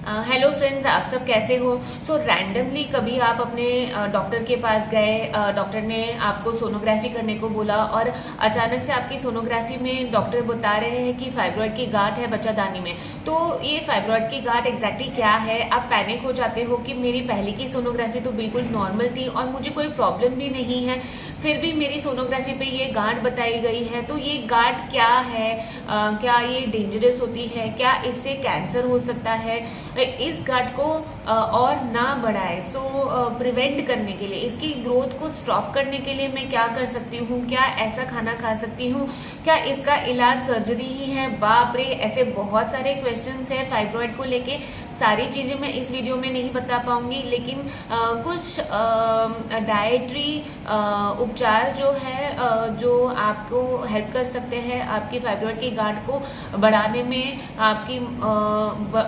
Hello friends, आप सब कैसे हो। रैंडमली कभी आप अपने डॉक्टर के पास गए, डॉक्टर ने आपको सोनोग्राफी करने को बोला और अचानक से आपकी सोनोग्राफी में डॉक्टर बता रहे हैं कि फाइब्रॉइड की गांठ है बच्चादानी में। तो ये फाइब्रॉइड की गांठ एग्जैक्टली क्या है? आप पैनिक हो जाते हो कि मेरी पहले की सोनोग्राफी तो बिल्कुल नॉर्मल थी और मुझे कोई प्रॉब्लम भी नहीं है, फिर भी मेरी सोनोग्राफी पे ये गांठ बताई गई है। तो ये गांठ क्या है? क्या ये डेंजरस होती है? क्या इससे कैंसर हो सकता है? इस गांठ को और ना बढ़ाए, प्रिवेंट करने के लिए, इसकी ग्रोथ को स्टॉप करने के लिए मैं क्या कर सकती हूँ? क्या ऐसा खाना खा सकती हूँ? क्या इसका इलाज सर्जरी ही है? बाप रे, ऐसे बहुत सारे क्वेश्चंस है फाइब्रॉइड को लेके। सारी चीज़ें मैं इस वीडियो में नहीं बता पाऊंगी, लेकिन कुछ डाइटरी उपचार जो है जो आपको हेल्प कर सकते हैं आपकी फाइब्रॉइड की गांठ को बढ़ाने में, आपकी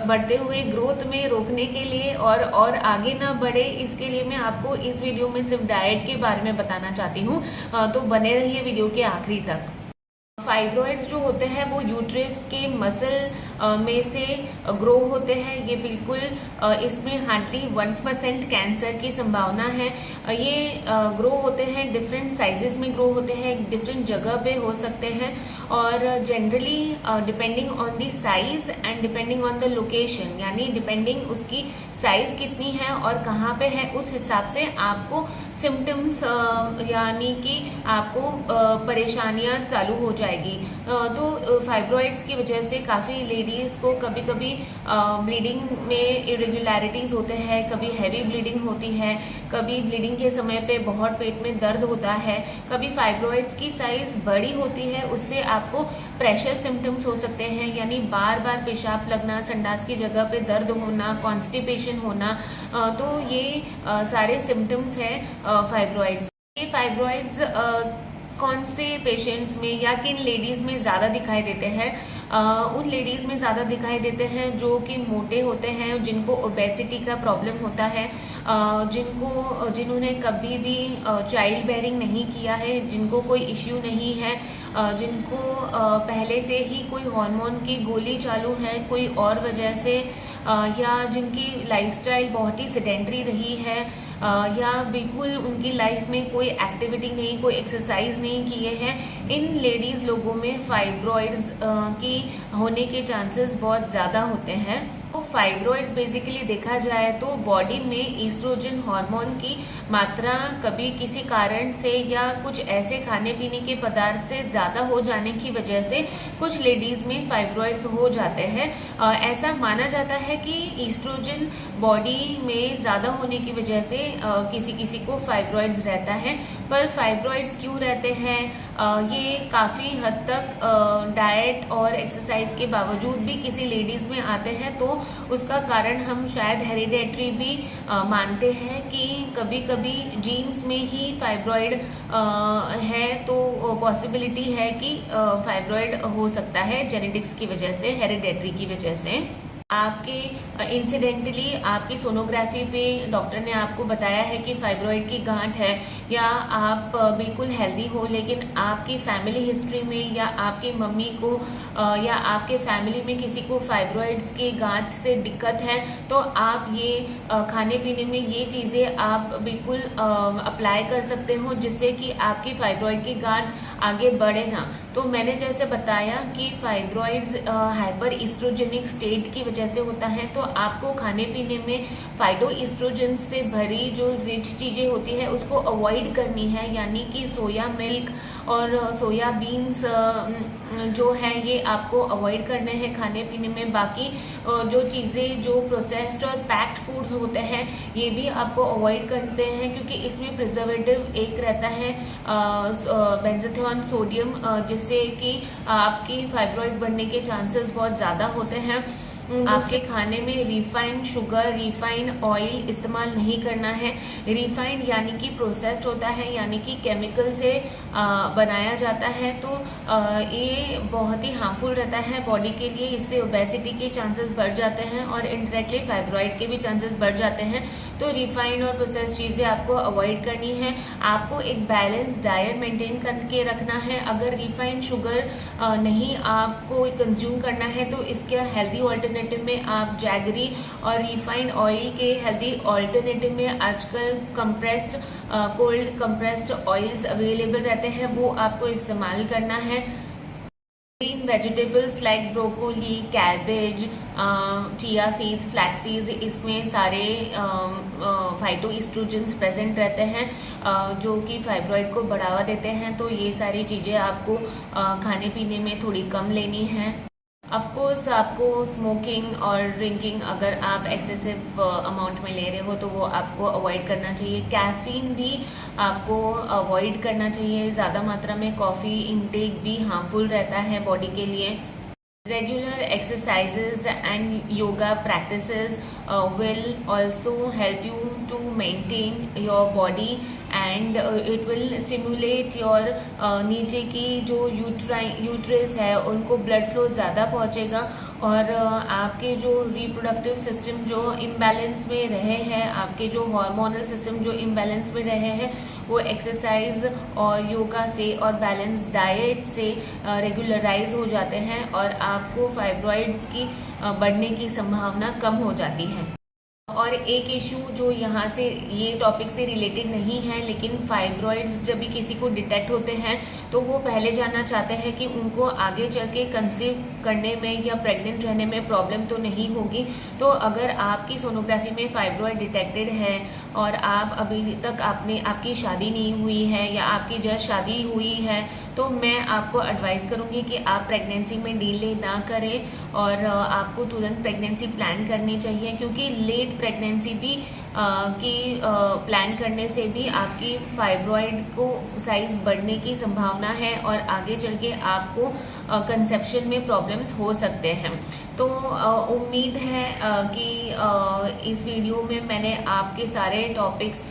बढ़ते हुए ग्रोथ में रोकने के लिए और आगे ना बढ़े, इसके लिए मैं आपको इस वीडियो में सिर्फ डाइट के बारे में बताना चाहती हूँ। तो बने रहिए वीडियो के आखिरी तक। फाइब्रॉइड्स जो होते हैं वो यूट्रस के मसल में से ग्रो होते हैं। ये बिल्कुल इसमें हार्डली 1% कैंसर की संभावना है। ये ग्रो होते हैं, डिफरेंट साइजेस में ग्रो होते हैं, डिफरेंट जगह पे हो सकते हैं और generally depending on the size and depending on the location, यानी डिपेंडिंग उसकी साइज कितनी है और कहाँ पे है, उस हिसाब से आपको सिम्टम्स यानी कि आपको परेशानियां चालू हो जाएगी। तो फाइब्रॉइड्स की वजह से काफ़ी लेडीज़ को कभी कभी ब्लीडिंग में इरेगुलरिटीज़ होते हैं, कभी हैवी ब्लीडिंग होती है, कभी ब्लीडिंग के समय पे बहुत पेट में दर्द होता है, कभी फाइब्रॉइड्स की साइज़ बड़ी होती है, उससे आपको प्रेशर सिम्टम्स हो सकते हैं, यानी बार बार पेशाब लगना, संडास की जगह पे दर्द होना, कॉन्स्टिपेशन होना। तो ये सारे सिम्टम्स हैं फाइब्रॉइड्स। ये फाइब्रॉइड्स कौन से पेशेंट्स में या किन लेडीज़ में ज़्यादा दिखाई देते हैं? उन लेडीज़ में ज़्यादा दिखाई देते हैं जो कि मोटे होते हैं, जिनको ओबेसिटी का प्रॉब्लम होता है, जिन्होंने कभी भी चाइल्ड बेयरिंग नहीं किया है, जिनको कोई इश्यू नहीं है, जिनको पहले से ही कोई हार्मोन की गोली चालू है कोई और वजह से, या जिनकी लाइफस्टाइल बहुत ही सेडेंटरी रही है, या बिल्कुल उनकी लाइफ में कोई एक्टिविटी नहीं, कोई एक्सरसाइज नहीं किए हैं, इन लेडीज़ लोगों में फाइब्रॉइड्स की होने के चांसेस बहुत ज़्यादा होते हैं। तो फाइब्रॉइड्स बेसिकली देखा जाए तो बॉडी में ईस्ट्रोजन हार्मोन की मात्रा कभी किसी कारण से या कुछ ऐसे खाने पीने के पदार्थ से ज़्यादा हो जाने की वजह से कुछ लेडीज़ में फाइब्रॉइड्स हो जाते हैं। ऐसा माना जाता है कि ईस्ट्रोजन बॉडी में ज़्यादा होने की वजह से किसी किसी को फाइब्रॉइड्स रहता है। पर फाइब्रॉइड्स क्यों रहते हैं? ये काफ़ी हद तक डाइट और एक्सरसाइज के बावजूद भी किसी लेडीज़ में आते हैं, तो उसका कारण हम शायद हेरिडेटरी भी मानते हैं कि कभी कभी जीन्स में ही फाइब्रॉइड है, तो पॉसिबिलिटी है कि फाइब्रॉइड हो सकता है जेनेटिक्स की वजह से, हेरिडेटरी की वजह से। आपके इंसिडेंटली आपकी सोनोग्राफी पे डॉक्टर ने आपको बताया है कि फाइब्रॉइड की गांठ है, या आप बिल्कुल हेल्दी हो लेकिन आपकी फैमिली हिस्ट्री में या आपकी मम्मी को या आपके फैमिली में किसी को फाइब्रॉइड्स की गांठ से दिक्कत है, तो आप ये खाने पीने में ये चीज़ें आप बिल्कुल अप्लाई कर सकते हो, जिससे कि आपकी फाइब्रॉइड की गांठ आगे बढ़े ना। तो मैंने जैसे बताया कि फाइब्रॉइड्स हाइपर ईस्ट्रोजेनिक स्टेट की वजह से होता है, तो आपको खाने पीने में फाइटो ईस्ट्रोजन से भरी जो रिच चीज़ें होती है उसको अवॉइड करनी है, यानी कि सोया मिल्क और सोया बीन्स जो है ये आपको अवॉइड करने हैं खाने पीने में। बाकी जो चीज़ें जो प्रोसेस्ड और पैक्ड फूड्स होते हैं ये भी आपको अवॉइड करते हैं, क्योंकि इसमें प्रिजर्वेटिव एक रहता है बेंजोथिओन सोडियम, जिससे कि आपकी फाइब्रॉइड बढ़ने के चांसेस बहुत ज़्यादा होते हैं। आपके खाने में रिफाइंड शुगर, रिफाइंड ऑयल इस्तेमाल नहीं करना है। रिफाइंड यानी कि प्रोसेस्ड होता है, यानी कि केमिकल से बनाया जाता है, तो ये बहुत ही हार्मफुल रहता है बॉडी के लिए। इससे ओबेसिटी के चांसेस बढ़ जाते हैं और इनडायरेक्टली फाइब्रॉइड के भी चांसेस बढ़ जाते हैं। तो रिफाइंड और प्रोसेस्ड चीज़ें आपको अवॉइड करनी है। आपको एक बैलेंस डाइट मेंटेन करके रखना है। अगर रिफाइंड शुगर नहीं आपको कंज्यूम करना है तो इसका हेल्दी ऑल्टरनेटिव अल्टरनेटिव में आप जैगरी और रिफाइंड ऑयल के हेल्दी अल्टरनेटिव में आजकल compressed cold compressed oils available रहते हैं, वो आपको इस्तेमाल करना है। Green vegetables like broccoli, cabbage, chia seeds, flax seeds, इसमें सारे फाइटोइस्ट्रोजेंस प्रेजेंट रहते हैं जो कि फाइब्रॉइड को बढ़ावा देते हैं। तो ये सारी चीज़ें आपको खाने पीने में थोड़ी कम लेनी है। ऑफ कोर्स आपको स्मोकिंग और ड्रिंकिंग अगर आप एक्सेसिव अमाउंट में ले रहे हो तो वो आपको अवॉइड करना चाहिए। कैफ़ीन भी आपको अवॉइड करना चाहिए। ज़्यादा मात्रा में कॉफ़ी इंटेक भी हार्मफुल रहता है बॉडी के लिए। Regular exercises and yoga practices will also help you to maintain your body and it will stimulate your नीचे की जो यूट्रस है उनको ब्लड फ्लो ज़्यादा पहुँचेगा और आपके जो रिप्रोडक्टिव सिस्टम जो इम्बैलेंस में रहे हैं, आपके जो हार्मोनल सिस्टम जो इम्बैलेंस में रहे हैं, वो एक्सरसाइज और योगा से और बैलेंस डाइट से रेगुलराइज हो जाते हैं और आपको फाइब्रॉइड्स की बढ़ने की संभावना कम हो जाती है। और एक इशू जो यहाँ से ये टॉपिक से रिलेटेड नहीं है, लेकिन फाइब्रॉइड्स जब भी किसी को डिटेक्ट होते हैं तो वो पहले जानना चाहते हैं कि उनको आगे चल के कंसीव करने में या प्रेग्नेंट रहने में प्रॉब्लम तो नहीं होगी। तो अगर आपकी सोनोग्राफी में फाइब्रॉइड डिटेक्टेड है और आप अभी तक आपकी शादी नहीं हुई है या आपकी जस्ट शादी हुई है, तो मैं आपको एडवाइस करूँगी कि आप प्रेगनेंसी में डिले ना करें और आपको तुरंत प्रेगनेंसी प्लान करनी चाहिए, क्योंकि लेट प्रेगनेंसी भी प्लान करने से भी आपकी फाइब्रॉइड को साइज़ बढ़ने की संभावना है और आगे चल के आपको कंसेप्शन में प्रॉब्लम्स हो सकते हैं। तो उम्मीद है कि इस वीडियो में मैंने आपके सारे टॉपिक्स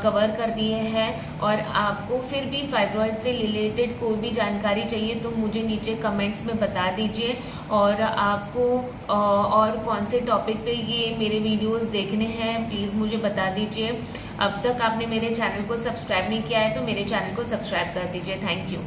कवर कर दिए हैं और आपको फिर भी फाइब्रॉइड से रिलेटेड कोई भी जानकारी चाहिए तो मुझे नीचे कमेंट्स में बता दीजिए और आपको और कौन से टॉपिक पे ये मेरे वीडियोस देखने हैं प्लीज़ मुझे बता दीजिए। अब तक आपने मेरे चैनल को सब्सक्राइब नहीं किया है तो मेरे चैनल को सब्सक्राइब कर दीजिए। Thank you.